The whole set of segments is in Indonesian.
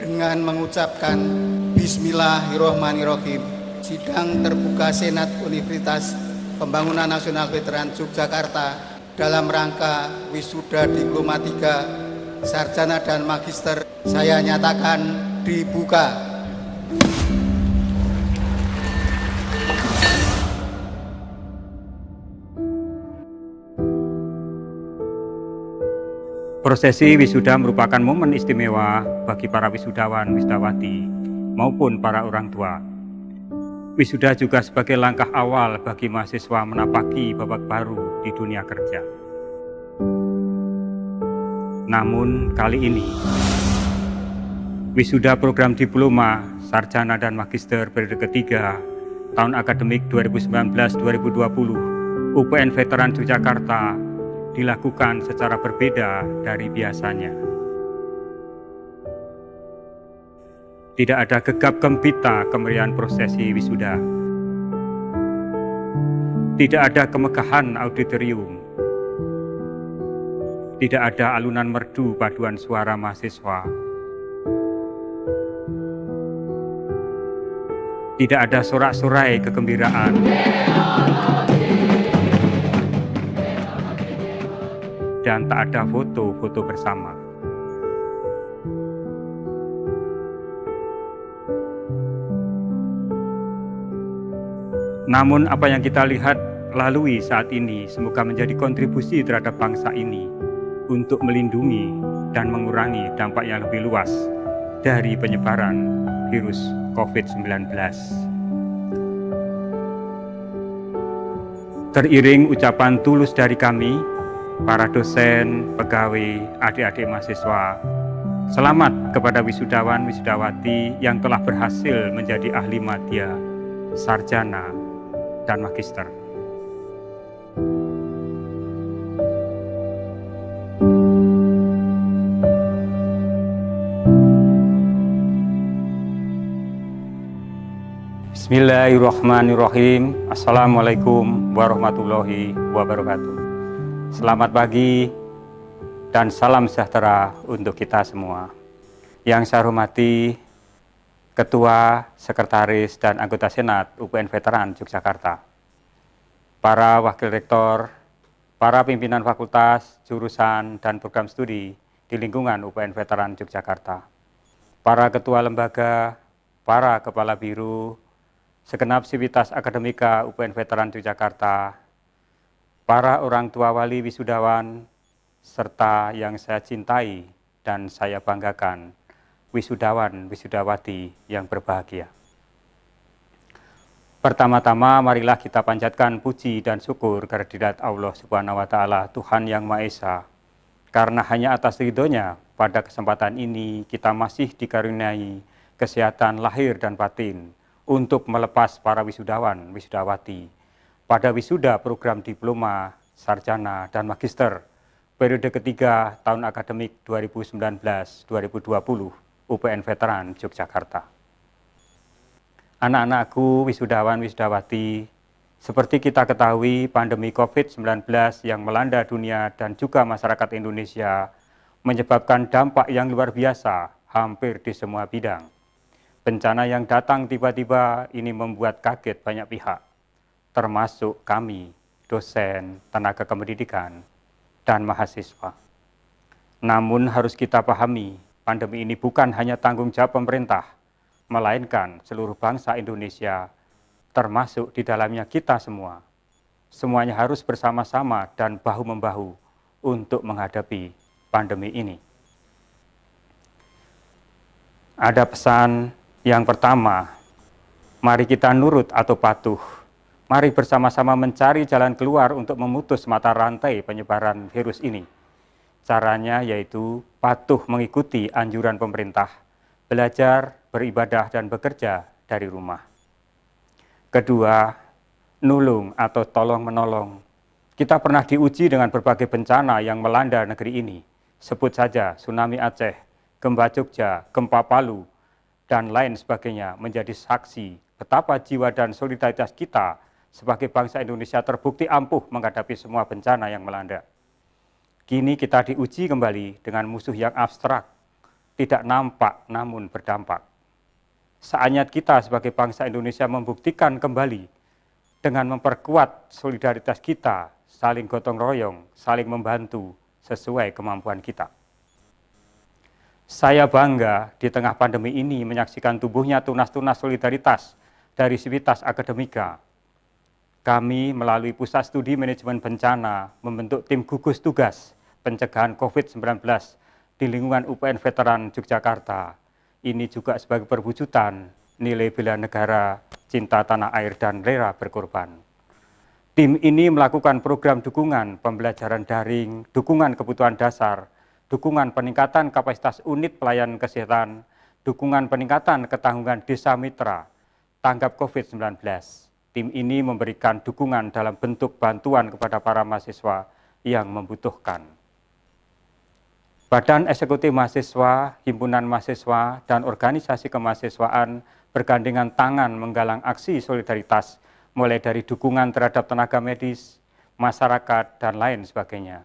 dengan mengucapkan Bismillahirrohmanirrohim. Sidang terbuka Senat Universitas Pembangunan Nasional Veteran Yogyakarta dalam rangka wisuda Diploma 3 Sarjana dan Magister saya nyatakan dibuka. Prosesi wisuda merupakan momen istimewa bagi para wisudawan, wisudawati, maupun para orang tua. Wisuda juga sebagai langkah awal bagi mahasiswa menapaki babak baru di dunia kerja. Namun kali ini, wisuda program diploma, sarjana dan magister periode ketiga tahun akademik 2019-2020 UPN Veteran Yogyakarta dilakukan secara berbeda dari biasanya. Tidak ada gegap gempita kemeriahan prosesi wisuda. Tidak ada kemegahan auditorium. Tidak ada alunan merdu paduan suara mahasiswa. Tidak ada sorak-sorai kegembiraan. Dan tak ada foto-foto bersama. Namun apa yang kita lihat lalui saat ini semoga menjadi kontribusi terhadap bangsa ini untuk melindungi dan mengurangi dampak yang lebih luas dari penyebaran virus COVID-19. Teriring ucapan tulus dari kami, para dosen, pegawai, adik-adik mahasiswa, selamat kepada wisudawan, wisudawati yang telah berhasil menjadi ahli madya, sarjana, dan magister. Bismillahirrahmanirrahim. Assalamualaikum warahmatullahi wabarakatuh. Selamat pagi dan salam sejahtera untuk kita semua. Yang saya hormati Ketua, Sekretaris, dan Anggota Senat UPN Veteran Yogyakarta, para Wakil Rektor, para pimpinan fakultas, jurusan, dan program studi di lingkungan UPN Veteran Yogyakarta, para Ketua Lembaga, para Kepala Biru, segenap sivitas akademika UPN Veteran Yogyakarta, para orang tua wali wisudawan, serta yang saya cintai dan saya banggakan, wisudawan, wisudawati yang berbahagia. Pertama-tama marilah kita panjatkan puji dan syukur kehadirat Allah Subhanahu wa Ta'ala, Tuhan Yang Maha Esa. Karena hanya atas ridhonya pada kesempatan ini kita masih dikaruniai kesehatan lahir dan batin untuk melepas para wisudawan, wisudawati pada wisuda program diploma, sarjana, dan magister periode ketiga tahun akademik 2019-2020 UPN Veteran Yogyakarta. Anak-anakku wisudawan, wisudawati, seperti kita ketahui pandemi COVID-19 yang melanda dunia dan juga masyarakat Indonesia menyebabkan dampak yang luar biasa hampir di semua bidang. Bencana yang datang tiba-tiba ini membuat kaget banyak pihak, termasuk kami, dosen, tenaga kependidikan, dan mahasiswa. Namun harus kita pahami, pandemi ini bukan hanya tanggung jawab pemerintah, melainkan seluruh bangsa Indonesia, termasuk di dalamnya kita semua. Semuanya harus bersama-sama dan bahu-membahu untuk menghadapi pandemi ini. Ada pesan yang pertama, mari kita nurut atau patuh. Mari bersama-sama mencari jalan keluar untuk memutus mata rantai penyebaran virus ini. Caranya yaitu patuh mengikuti anjuran pemerintah, belajar, beribadah, dan bekerja dari rumah. Kedua, nulung atau tolong-menolong. Kita pernah diuji dengan berbagai bencana yang melanda negeri ini. Sebut saja tsunami Aceh, gempa Jogja, gempa Palu, dan lain sebagainya menjadi saksi betapa jiwa dan solidaritas kita sebagai bangsa Indonesia terbukti ampuh menghadapi semua bencana yang melanda. Kini kita diuji kembali dengan musuh yang abstrak, tidak nampak namun berdampak. Saatnya kita sebagai bangsa Indonesia membuktikan kembali dengan memperkuat solidaritas kita, saling gotong royong, saling membantu sesuai kemampuan kita. Saya bangga di tengah pandemi ini menyaksikan tumbuhnya tunas-tunas solidaritas dari Civitas Akademika. Kami melalui Pusat Studi Manajemen Bencana membentuk tim gugus tugas pencegahan COVID-19 di lingkungan UPN Veteran Yogyakarta. Ini juga sebagai perwujudan nilai bela negara, cinta tanah air, dan rela berkorban. Tim ini melakukan program dukungan pembelajaran daring, dukungan kebutuhan dasar, dukungan peningkatan kapasitas unit pelayanan kesehatan, dukungan peningkatan ketanggungan desa mitra, tanggap COVID-19. Tim ini memberikan dukungan dalam bentuk bantuan kepada para mahasiswa yang membutuhkan. Badan Eksekutif Mahasiswa, Himpunan Mahasiswa, dan Organisasi Kemahasiswaan bergandengan tangan menggalang aksi solidaritas, mulai dari dukungan terhadap tenaga medis, masyarakat, dan lain sebagainya.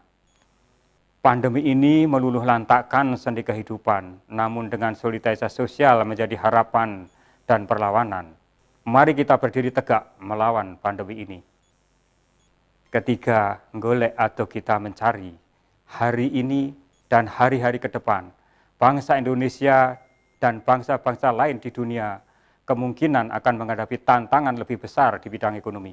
Pandemi ini meluluh lantakkan sendi kehidupan, namun dengan solidaritas sosial menjadi harapan dan perlawanan. Mari kita berdiri tegak melawan pandemi ini. Ketiga, golek atau kita mencari. Hari ini dan hari-hari ke depan, bangsa Indonesia dan bangsa-bangsa lain di dunia kemungkinan akan menghadapi tantangan lebih besar di bidang ekonomi.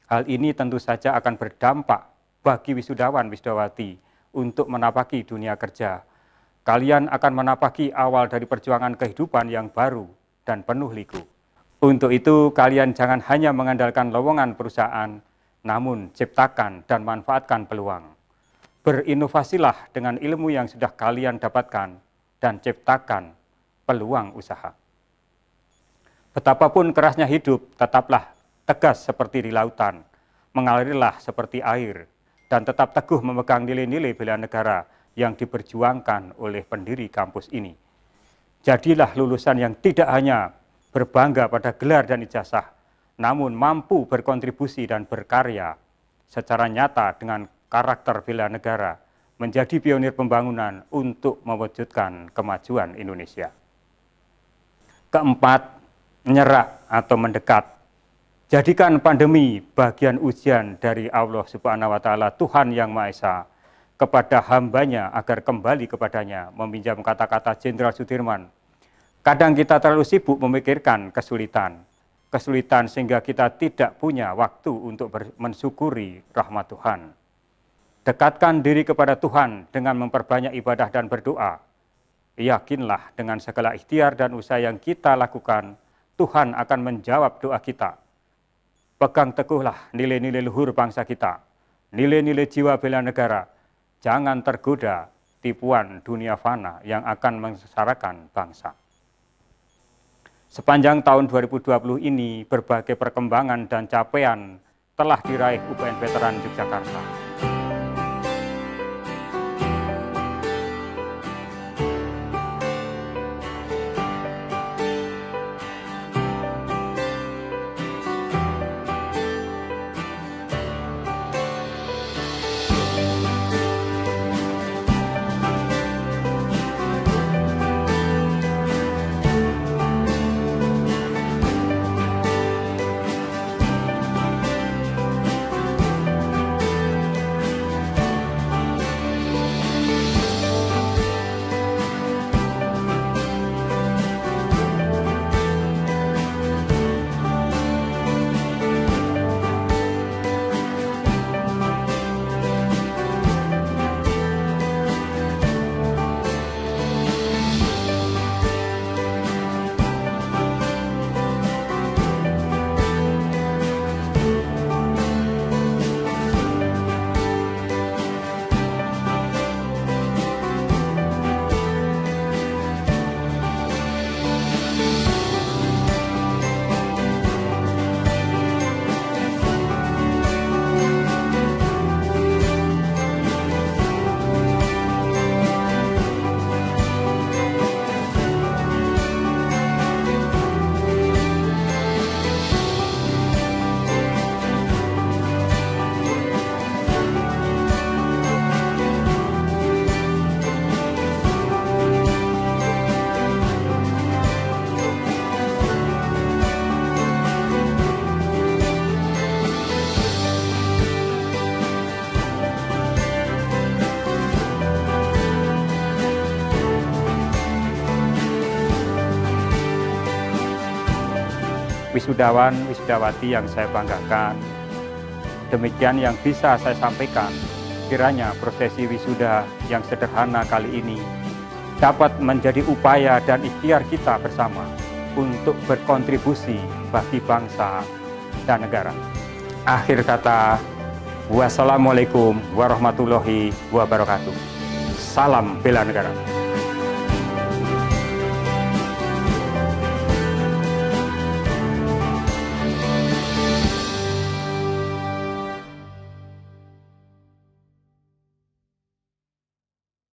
Hal ini tentu saja akan berdampak bagi wisudawan-wisudawati untuk menapaki dunia kerja. Kalian akan menapaki awal dari perjuangan kehidupan yang baru dan penuh liku. Untuk itu, kalian jangan hanya mengandalkan lowongan perusahaan, namun ciptakan dan manfaatkan peluang. Berinovasilah dengan ilmu yang sudah kalian dapatkan dan ciptakan peluang usaha. Betapapun kerasnya hidup, tetaplah tegas seperti di lautan, mengalirlah seperti air, dan tetap teguh memegang nilai-nilai bela negara yang diperjuangkan oleh pendiri kampus ini. Jadilah lulusan yang tidak hanya berbangga pada gelar dan ijazah, namun mampu berkontribusi dan berkarya secara nyata dengan karakter bela negara, menjadi pionir pembangunan untuk mewujudkan kemajuan Indonesia. Keempat, menyerah atau mendekat. Jadikan pandemi bagian ujian dari Allah Subhanahu wa Ta'ala, Tuhan Yang Maha Esa, kepada hambanya agar kembali kepadanya, meminjam kata-kata Jenderal Sudirman. Kadang kita terlalu sibuk memikirkan kesulitan sehingga kita tidak punya waktu untuk mensyukuri rahmat Tuhan. Dekatkan diri kepada Tuhan dengan memperbanyak ibadah dan berdoa. Yakinlah dengan segala ikhtiar dan usaha yang kita lakukan, Tuhan akan menjawab doa kita. Pegang teguhlah nilai-nilai luhur bangsa kita, nilai-nilai jiwa bela negara. Jangan tergoda tipuan dunia fana yang akan menyengsarakan bangsa. Sepanjang tahun 2020 ini, berbagai perkembangan dan capaian telah diraih UPN Veteran Yogyakarta. wisudawan, wisudawati yang saya banggakan, demikian yang bisa saya sampaikan. Kiranya prosesi wisuda yang sederhana kali ini dapat menjadi upaya dan ikhtiar kita bersama untuk berkontribusi bagi bangsa dan negara. Akhir kata, wassalamualaikum warahmatullahi wabarakatuh. Salam bela negara.